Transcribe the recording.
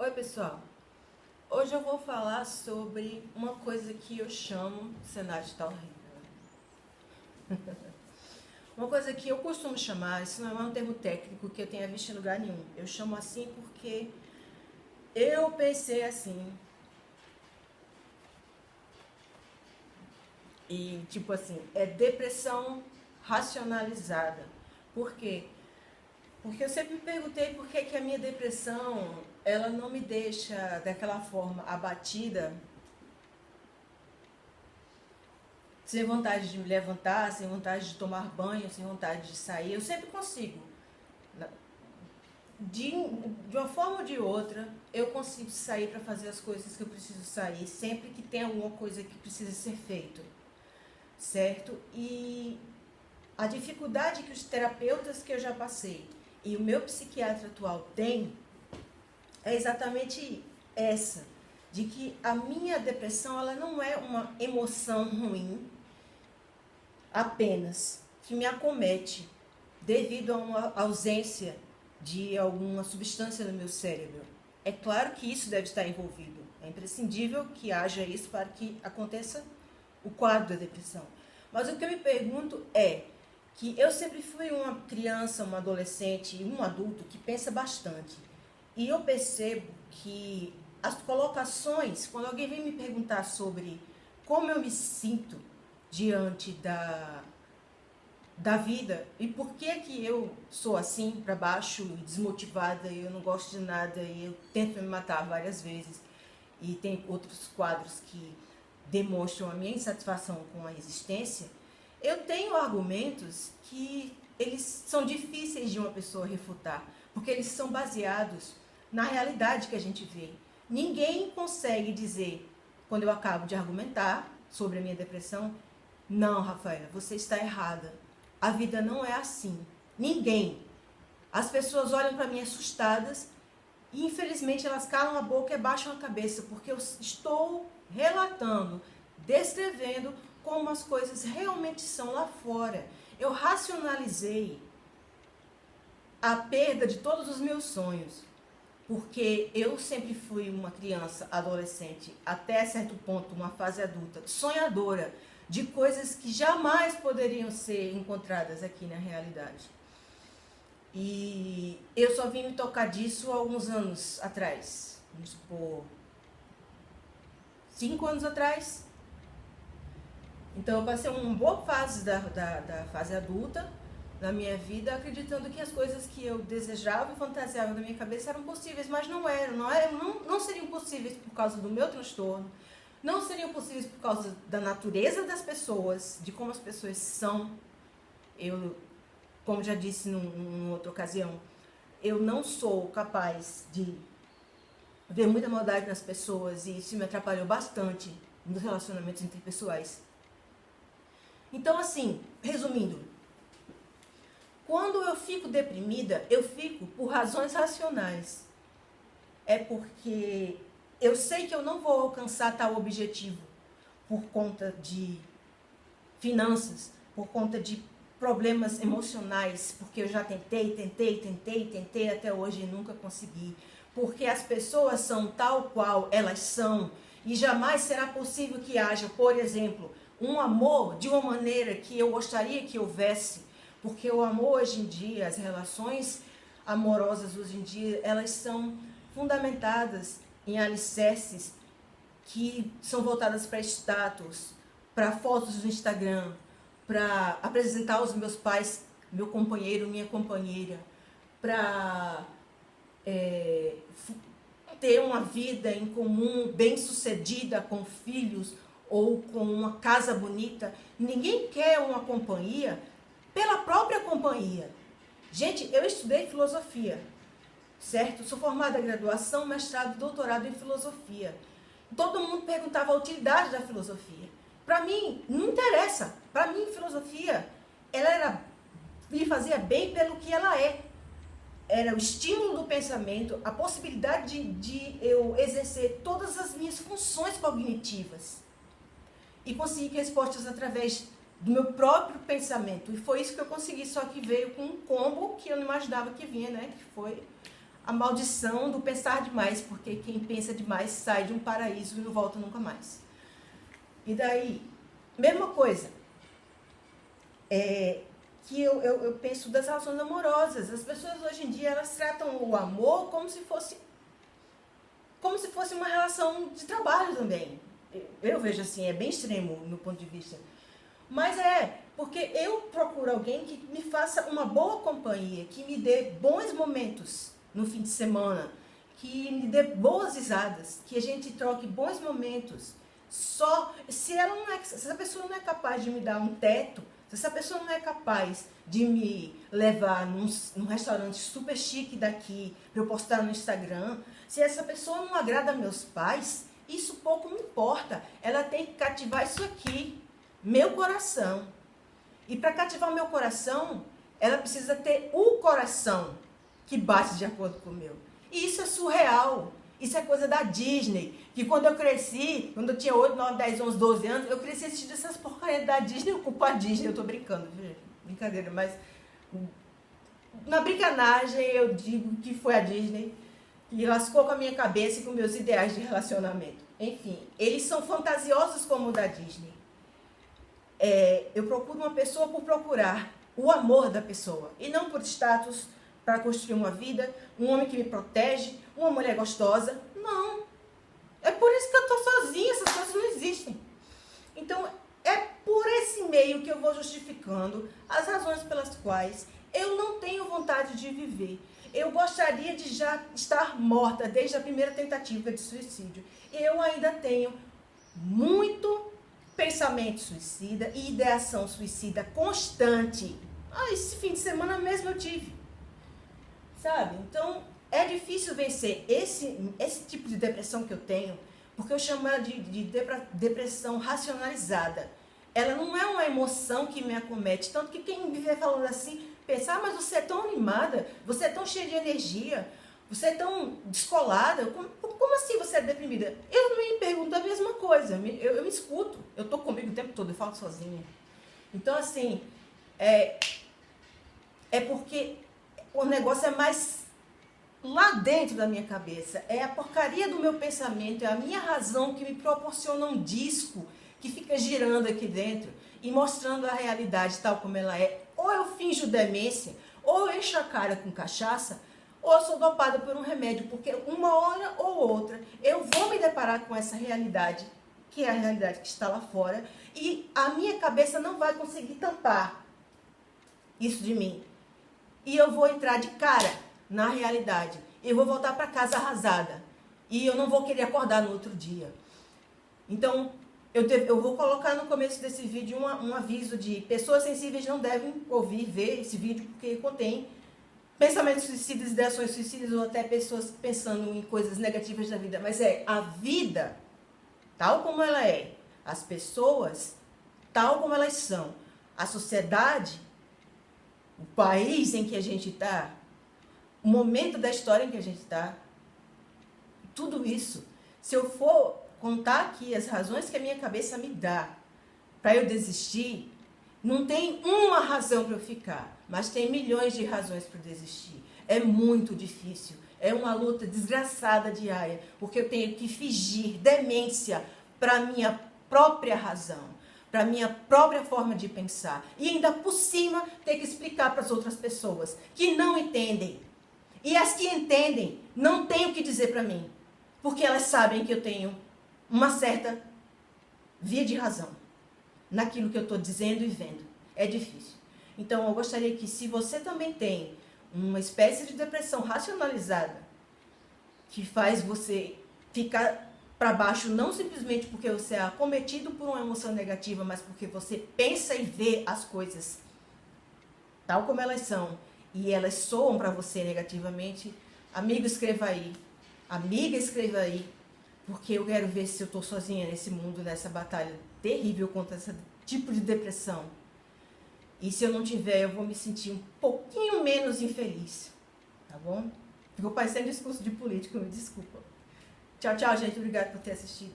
Oi, pessoal. Hoje eu vou falar sobre uma coisa que eu chamo cenário de tal horrível. Uma coisa que eu costumo chamar, isso não é um termo técnico que eu tenha visto em lugar nenhum. Eu chamo assim porque eu pensei assim. E tipo assim, é depressão racionalizada. Por quê? Porque eu sempre me perguntei por que a minha depressão, ela não me deixa daquela forma abatida, sem vontade de me levantar, sem vontade de tomar banho, sem vontade de sair. Eu sempre consigo. De uma forma ou de outra, eu consigo sair para fazer as coisas que eu preciso sair, sempre que tem alguma coisa que precisa ser feito, certo? E a dificuldade que os terapeutas que eu já passei e o meu psiquiatra atual tem é exatamente essa, de que a minha depressão, ela não é uma emoção ruim apenas, que me acomete devido a uma ausência de alguma substância no meu cérebro. É claro que isso deve estar envolvido. É imprescindível que haja isso para que aconteça o quadro da depressão. Mas o que eu me pergunto é que eu sempre fui uma criança, uma adolescente e um adulto que pensa bastante. E eu percebo que as colocações, quando alguém vem me perguntar sobre como eu me sinto diante da vida e por que eu sou assim, para baixo, desmotivada, e eu não gosto de nada e eu tento me matar várias vezes, e tem outros quadros que demonstram a minha insatisfação com a existência, eu tenho argumentos que eles são difíceis de uma pessoa refutar, porque eles são baseados na realidade que a gente vê. Ninguém consegue dizer, quando eu acabo de argumentar sobre a minha depressão, não, Rafaela, você está errada. A vida não é assim. Ninguém. As pessoas olham para mim assustadas e, infelizmente, elas calam a boca e abaixam a cabeça, porque eu estou relatando, descrevendo como as coisas realmente são lá fora. Eu racionalizei a perda de todos os meus sonhos, porque eu sempre fui uma criança, adolescente, até certo ponto, uma fase adulta, sonhadora de coisas que jamais poderiam ser encontradas aqui na realidade. E eu só vim me tocar disso há alguns anos atrás, vamos supor, 5 anos atrás. Então eu passei uma boa fase da fase adulta na minha vida, acreditando que as coisas que eu desejava e fantasiava na minha cabeça eram possíveis, mas não eram, não seriam possíveis por causa do meu transtorno, não seriam possíveis por causa da natureza das pessoas, de como as pessoas são. Eu, como já disse numa outra ocasião, eu não sou capaz de ver muita maldade nas pessoas, e isso me atrapalhou bastante nos relacionamentos interpessoais. Então, assim, resumindo, quando eu fico deprimida, eu fico por razões racionais. É porque eu sei que eu não vou alcançar tal objetivo por conta de finanças, por conta de problemas emocionais, porque eu já tentei até hoje e nunca consegui. Porque as pessoas são tal qual elas são e jamais será possível que haja, por exemplo, um amor de uma maneira que eu gostaria que houvesse. Porque o amor hoje em dia, as relações amorosas hoje em dia, elas são fundamentadas em alicerces que são voltadas para status, para fotos do Instagram, para apresentar aos meus pais, meu companheiro, minha companheira, para ter uma vida em comum, bem-sucedida, com filhos ou com uma casa bonita. Ninguém quer uma companhia pela própria companhia. Gente, eu estudei filosofia, certo? Sou formada em graduação, mestrado, doutorado em filosofia. Todo mundo perguntava a utilidade da filosofia. Para mim, não interessa. Para mim, filosofia, me fazia bem pelo que ela é. Era o estímulo do pensamento, a possibilidade de eu exercer todas as minhas funções cognitivas e conseguir respostas através do meu próprio pensamento. E foi isso que eu consegui, só que veio com um combo que eu não imaginava que vinha, né? Que foi a maldição do pensar demais, porque quem pensa demais sai de um paraíso e não volta nunca mais. E daí, mesma coisa, que eu penso das relações amorosas. As pessoas hoje em dia, elas tratam o amor como se fosse uma relação de trabalho também. Eu vejo assim, é bem extremo no ponto de vista. Mas porque eu procuro alguém que me faça uma boa companhia, que me dê bons momentos no fim de semana, que me dê boas risadas, que a gente troque bons momentos. Só se essa pessoa não é capaz de me dar um teto, se essa pessoa não é capaz de me levar num restaurante super chique daqui, para eu postar no Instagram, se essa pessoa não agrada meus pais, isso pouco me importa. Ela tem que cativar isso aqui, meu coração. E para cativar meu coração, ela precisa ter o coração que bate de acordo com o meu. E isso é surreal. Isso é coisa da Disney. Que quando eu cresci, quando eu tinha 8, 9, 10, 11, 12 anos, eu cresci assistindo essas porcarias da Disney. Eu culpo a Disney, eu tô brincando. Brincadeira, mas na brincanagem eu digo que foi a Disney que lascou com a minha cabeça e com meus ideais de relacionamento. Enfim, eles são fantasiosos como o da Disney. Eu procuro uma pessoa por procurar o amor da pessoa e não por status, para construir uma vida, um homem que me protege, uma mulher gostosa. Não. É por isso que eu estou sozinha, essas coisas não existem. Então, é por esse meio que eu vou justificando as razões pelas quais eu não tenho vontade de viver. Eu gostaria de já estar morta desde a primeira tentativa de suicídio. Eu ainda tenho muito pensamento suicida e ideação suicida constante. Esse fim de semana mesmo eu tive. Sabe? Então, é difícil vencer esse tipo de depressão que eu tenho, porque eu chamo ela de depressão racionalizada. Ela não é uma emoção que me acomete, tanto que quem me vê falando assim, pensa, mas você é tão animada, você é tão cheia de energia, você é tão descolada, como assim você é deprimida? Eu também me pergunto a mesma coisa, eu me escuto, eu tô comigo o tempo todo, eu falo sozinha. Então, assim, é porque o negócio é mais lá dentro da minha cabeça. É a porcaria do meu pensamento, é a minha razão que me proporciona um disco que fica girando aqui dentro e mostrando a realidade tal como ela é. Ou eu finjo demência, ou eu encho a cara com cachaça, ou eu sou dopada por um remédio, porque uma hora ou outra eu vou me deparar com essa realidade, que é a realidade que está lá fora, e a minha cabeça não vai conseguir tampar isso de mim. E eu vou entrar de cara na realidade. Eu vou voltar para casa arrasada. E eu não vou querer acordar no outro dia. Então, eu vou colocar no começo desse vídeo um aviso de pessoas sensíveis não devem ouvir, ver esse vídeo, porque contém pensamentos suicidas, ideações suicidas, ou até pessoas pensando em coisas negativas da vida. Mas a vida, tal como ela é. As pessoas, tal como elas são. A sociedade, o país em que a gente está, o momento da história em que a gente está, tudo isso, se eu for contar aqui as razões que a minha cabeça me dá para eu desistir, não tem uma razão para eu ficar, mas tem milhões de razões para desistir. É muito difícil, é uma luta desgraçada diária, porque eu tenho que fingir demência para a minha própria razão, para a minha própria forma de pensar. E ainda por cima, ter que explicar para as outras pessoas que não entendem. E as que entendem, não têm o que dizer para mim. Porque elas sabem que eu tenho uma certa via de razão naquilo que eu estou dizendo e vendo. É difícil. Então, eu gostaria que, se você também tem uma espécie de depressão racionalizada, que faz você ficar para baixo, não simplesmente porque você é acometido por uma emoção negativa, mas porque você pensa e vê as coisas tal como elas são, e elas soam para você negativamente, amigo, escreva aí. Amiga, escreva aí. Porque eu quero ver se eu estou sozinha nesse mundo, nessa batalha terrível contra esse tipo de depressão. E se eu não tiver, eu vou me sentir um pouquinho menos infeliz. Tá bom? Ficou parecendo discurso de político, me desculpa. Tchau, tchau, gente. Obrigada por ter assistido.